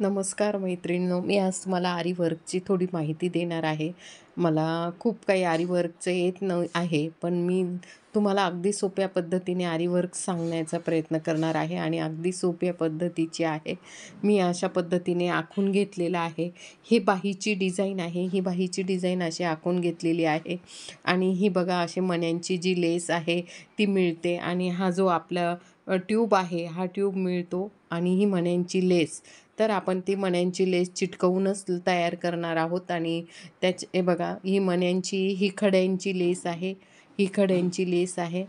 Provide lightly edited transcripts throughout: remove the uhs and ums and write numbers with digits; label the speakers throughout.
Speaker 1: नमस्कार मैत्रिणींनो, मी आज तुम्हाला आरी वर्कची थोडी माहिती देणार आहे. मला खूप काही आरी वर्कचं येत आहे, पण मी तुम्हाला अगदी सोप्या पद्धतीने आरी वर्क सांगण्याचा प्रयत्न करणार आहे आणि अगदी सोप्या पद्धतीची आहे. मी अशा पद्धतीने आखून घेतलेलं आहे. ही बाहीची डिझाईन आहे. ही बाहीची डिझाईन अशी आखून घेतलेली आहे आणि ही बघा अशी मण्यांची जी लेस आहे ती मिळते आणि हा जो आपला ट्यूब आहे, हा ट्यूब मिळतो आणि ही मण्यांची लेस. तर आपण ती मण्यांची लेस चिटकवूनच तयार करणार आहोत आणि हे बघा ही मण्यांची ही खड्यांची लेस आहे. ही खड्यांची लेस आहे.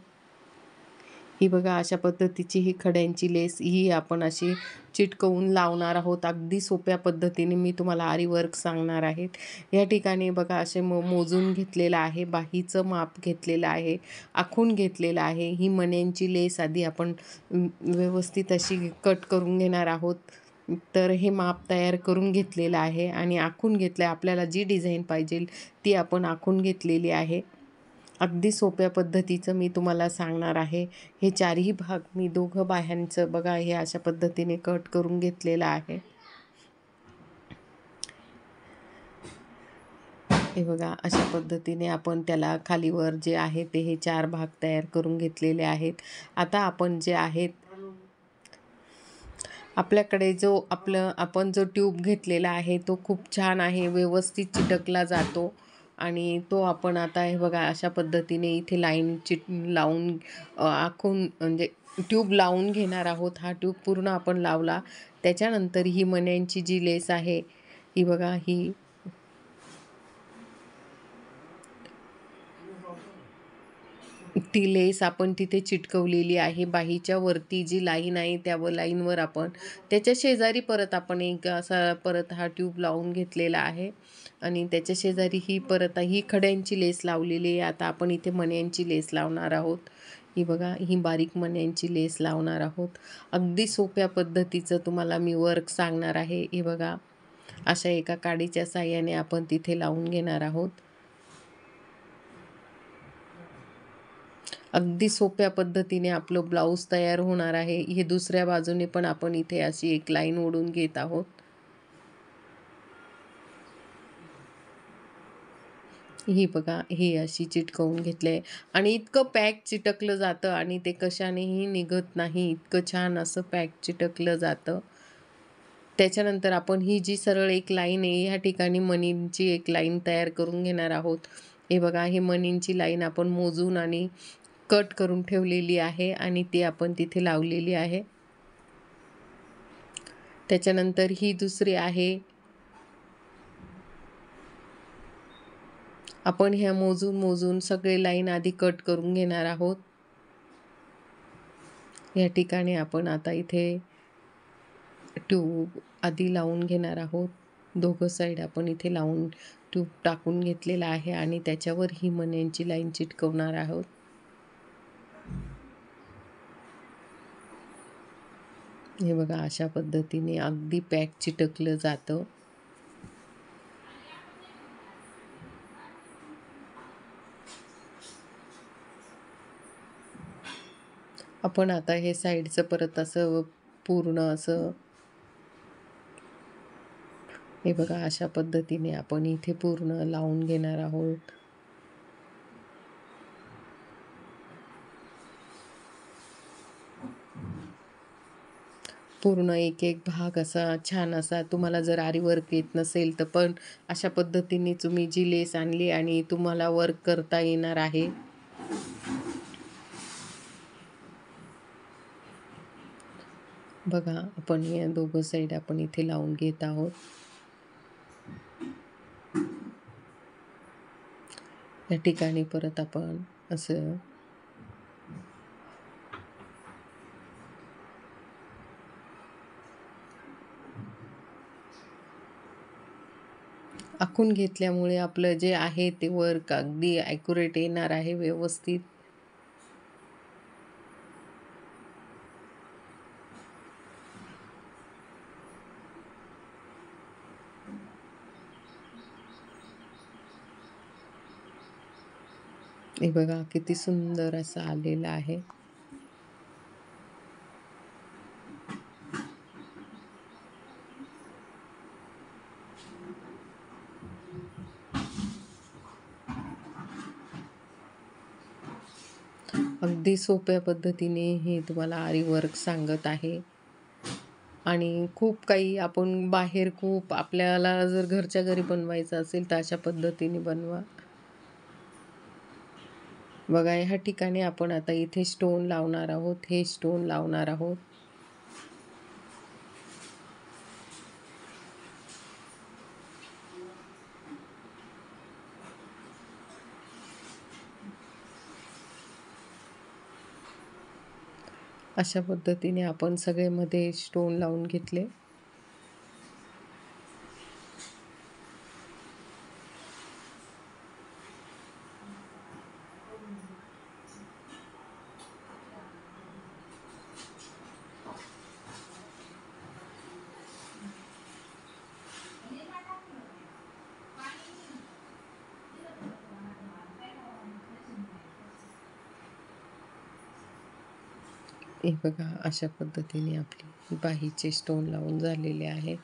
Speaker 1: ही बघा अशा पद्धतीची ही खड्यांची लेस ही आपण अशी चिटकवून लावणार आहोत. अगदी सोप्या पद्धतीने मी तुम्हाला आरी वर्क सांगणार आहेत. या ठिकाणी बघा असे मोजून घेतलेलं आहे. बाहीचं माप घेतलेलं आहे. आखून घेतलेलं आहे. ही मण्यांची लेस आधी आपण व्यवस्थित अशी कट करून घेणार आहोत. तर हे माप तयार करून घेतलेलं आहे आणि आखून घेतलं आहे. आपल्याला जी डिझाईन पाहिजे ती आपण आखून घेतलेली आहे. अगदी सोप्या पद्धतीचं मी तुम्हाला सांगणार आहे. हे चारही भाग मी दोघं बाह्यांचं बघा हे अशा पद्धतीने कट करून घेतलेलं आहे. हे बघा अशा पद्धतीने आपण त्याला खालीवर जे आहे ते हे 4 भाग तयार करून घेतलेले आहेत. आता आपण जे आहेत आपल्याकडे आपण जो ट्यूब घेतलेला आहे तो खूप छान आहे, व्यवस्थित चिटकला जातो आणि तो आपण आता हे बघा अशा पद्धतीने इथे लाईन लावून आखून म्हणजे ट्यूब लावून घेणार आहोत. हा ट्यूब पूर्ण आपण लावला. त्याच्यानंतर ही मण्यांची जी लेस आहे ही बघा ती लेस आपण तिथे चिटकवलेली आहे. बाहीच्या वरती जी लाईन आहे त्या लाईनवर आपण त्याच्या शेजारी परत आपण एक असा परत हा ट्यूब लावून घेतलेला आहे आणि त्याच्या शेजारी ही खड्यांची लेस लावलेली आहे. आता आपण इथे मण्यांची लेस लावणार आहोत. ही बघा ही बारीक मण्यांची लेस लावणार आहोत. अगदी सोप्या पद्धतीचं तुम्हाला मी वर्क सांगणार आहे. हे बघा अशा एका काडीच्या साहाय्याने आपण तिथे लावून घेणार आहोत. अगदी सोप्या पद्धतीने आपलं ब्लाऊज तयार होणार आहे. हे दुसऱ्या बाजूने पण आपण इथे अशी एक लाईन ओढून घेत आहोत. ही बघा ही अशी चिटकवून घेतले आणि इतकं पॅक चिटकलं जातं आणि ते कशानेही निघत नाही. इतकं छान असं पॅक चिटकलं जातं. त्याच्यानंतर आपण ही जी सरळ एक लाईन आहे ह्या ठिकाणी मणींची एक लाईन तयार करून घेणार आहोत. हे बघा ही मणींची लाईन आपण मोजून आणि कट करून ठेवलेली आहे आणि ती आपण तिथे लावलेली आहे. त्याच्यानंतर ही दुसरी आहे. आपण ह्या मोजून सगळे लाईन आधी कट करून घेणार आहोत. या ठिकाणी आपण आता इथे ट्यूब आधी लावून घेणार आहोत. दोघं साईड आपण इथे लावून ट्यूब टाकून घेतलेला आहे आणि त्याच्यावर ही मण्यांची लाईन चिटकवणार आहोत. हे बघा अशा पद्धतीने अगदी पॅक चिटकलं जातं. आपण आता हे साईडचं परत असं पूर्ण असं हे बघा अशा पद्धतीने आपण इथे पूर्ण लावून घेणार आहोत. पूर्ण एक भाग असा छान असा तुम्हाला जर आरी वर्क येत नसेल तर पण अशा पद्धतीने तुम्ही जी लेस आणली आणि तुम्हाला वर्क करता येणार आहे. बघा आपण या दोघं साईड आपण इथे लावून घेत आहोत. या ठिकाणी परत आपण असं आखून घेतल्यामुळे आपलं जे आहे ते वर्क अगदी ॲक्युरेट येणार आहे व्यवस्थित. हे बघा किती सुंदर असं आलेलं आहे. अगदी सोप्या पद्धतीने हे तुम्हाला आरी वर्क सांगत आहे. आणि खूप काही आपण बाहेर खूप आपल्याला जर घरच्या घरी बनवायचं असेल तर अशा पद्धतीने बनवा. बघा ह्या ठिकाणी आपण आता इथे स्टोन लावणार आहोत. हे स्टोन लावणार आहोत. अशा पद्धतीने आपण सगळे मध्ये स्टोन लावून घेतले. हे बघा अशा पद्धतीने आपली बाहीचे स्टोन लावून झालेले आहे.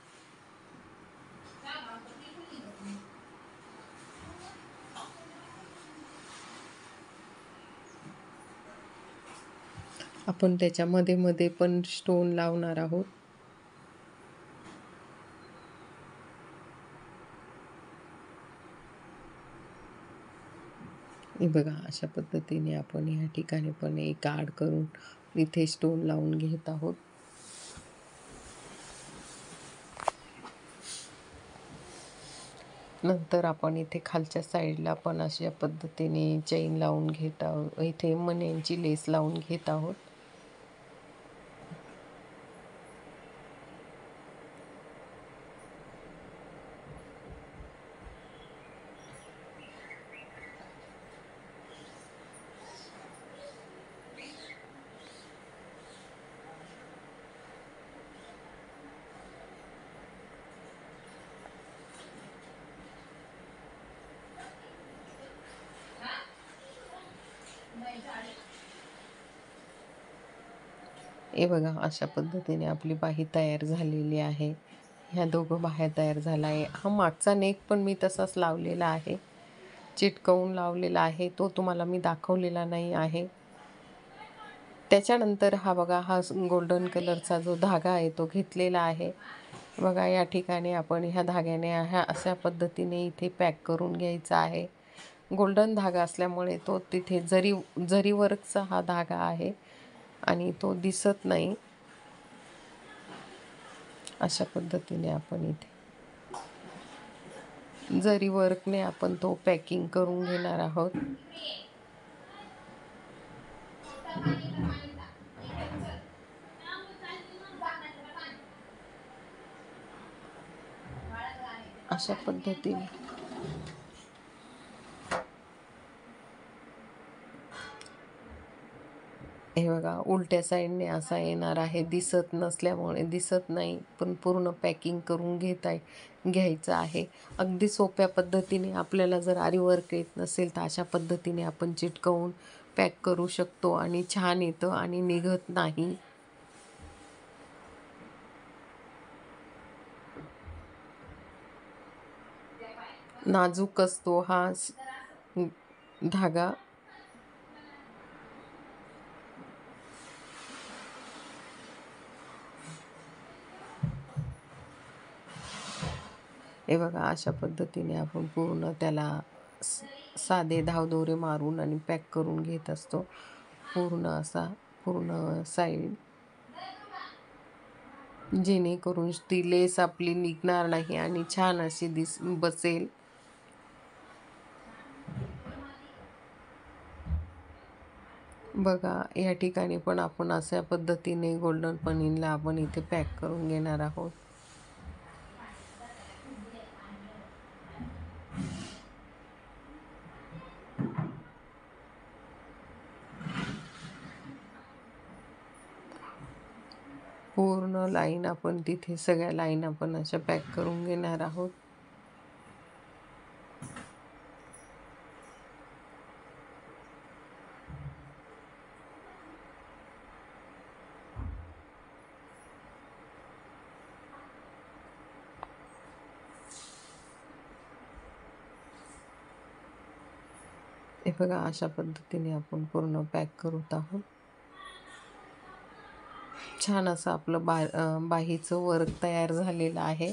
Speaker 1: आपण त्याच्या मध्ये मध्ये पण स्टोन लावणार आहोत. हे बघा अशा पद्धतीने आपण या ठिकाणी पण एक आड करून इथे स्टोन लावून घेत आहोत. नंतर आपण इथे खालच्या साईडला पण अशा पद्धतीने चेन लावून घेत आहोत. इथे मण्यांची लेस लावून घेत आहोत. हे बघा अशा पद्धतीने आपली बाही तयार झालेली आहे. ह्या दोघं बाह्या तयार झाला आहे. हा मागचा नेक पण मी तसाच लावलेला आहे, चिटकवून लावलेला आहे. तो तुम्हाला मी दाखवलेला नाही आहे. त्याच्यानंतर हा बघा हा गोल्डन कलरचा जो धागा आहे तो घेतलेला आहे. बघा या ठिकाणी आपण ह्या धाग्याने ह्या अशा पद्धतीने इथे पॅक करून घ्यायचा आहे. गोल्डन धागा असल्यामुळे तो तिथे जरी वर्कचा हा धागा आहे आणि तो दिसत नाही. अशा पद्धतीने आपण इथे जरी वर्कने आपण तो पॅकिंग करून घेणार आहोत. अशा पद्धतीने हे बघा उलट्या साईडने असा येणार आहे. दिसत नसल्यामुळे दिसत नाही, पण पूर्ण पॅकिंग करून घ्यायचं आहे. अगदी सोप्या पद्धतीने आपल्याला जर आरी वर्क येत नसेल तर अशा पद्धतीने आपण चिटकवून पॅक करू शकतो आणि छान येतं आणि निघत नाही. नाजूक असतो हा धागा. हे बघा अशा पद्धतीने आपण पूर्ण त्याला साधे धावदोरे मारून आणि पॅक करून घेत असतो. पूर्ण साईड, जेणेकरून ती लेस आपली निघणार नाही आणि छान अशी बसेल. बघा या ठिकाणी पण आपण अशा पद्धतीने गोल्डन पनीरला आपण इथे पॅक करून घेणार आहोत. पूर्ण लाईन आपण तिथे सगळ्या लाईन आपण अशा पॅक करून घेणार आहोत. हे बघा अशा पद्धतीने आपण पूर्ण पॅक करत आहोत. छान असं आपलं बाहीचं वर्क तयार झालेलं आहे.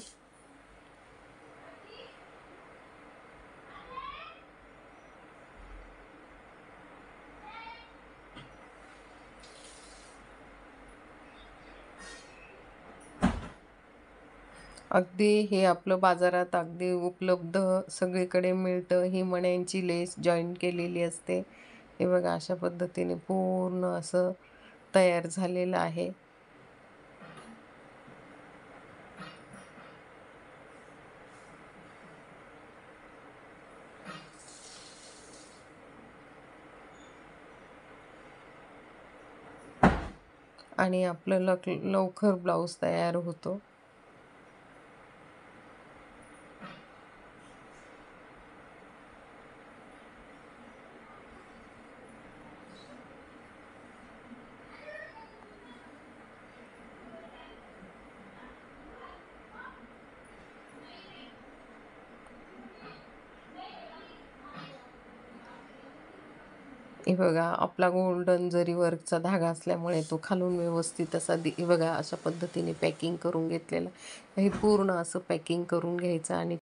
Speaker 1: अगदी हे आपलं बाजारात अगदी उपलब्ध सगळीकडे मिळतं. ही मण्यांची लेस जॉईंट केलेली असते. हे बघा अशा पद्धतीने पूर्ण असं तयार झालेलं आहे. आणि आपलं लवकर ब्लाऊज तयार होतो. हे बघा आपला गोल्डन जरी वर्कचा धागा असल्यामुळे तो खालून व्यवस्थित असा हे बघा अशा पद्धतीने पॅकिंग करून घेतलेला. हे पूर्ण असं पॅकिंग करून घ्यायचं आणि